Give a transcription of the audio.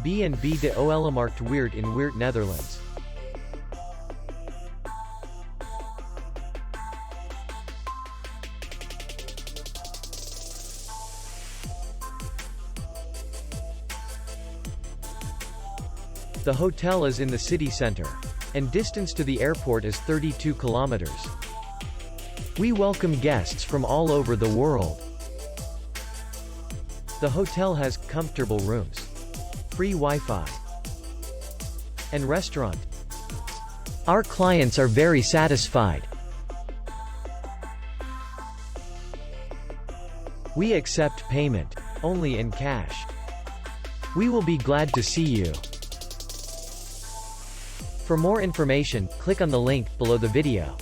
B&B De Oelemarkt Weert in Weert, Netherlands. The hotel is in the city center, and distance to the airport is 32 kilometers. We welcome guests from all over the world. The hotel has comfortable rooms, free Wi-Fi, and restaurant. Our clients are very satisfied. We accept payment only in cash. We will be glad to see you. For more information, click on the link below the video.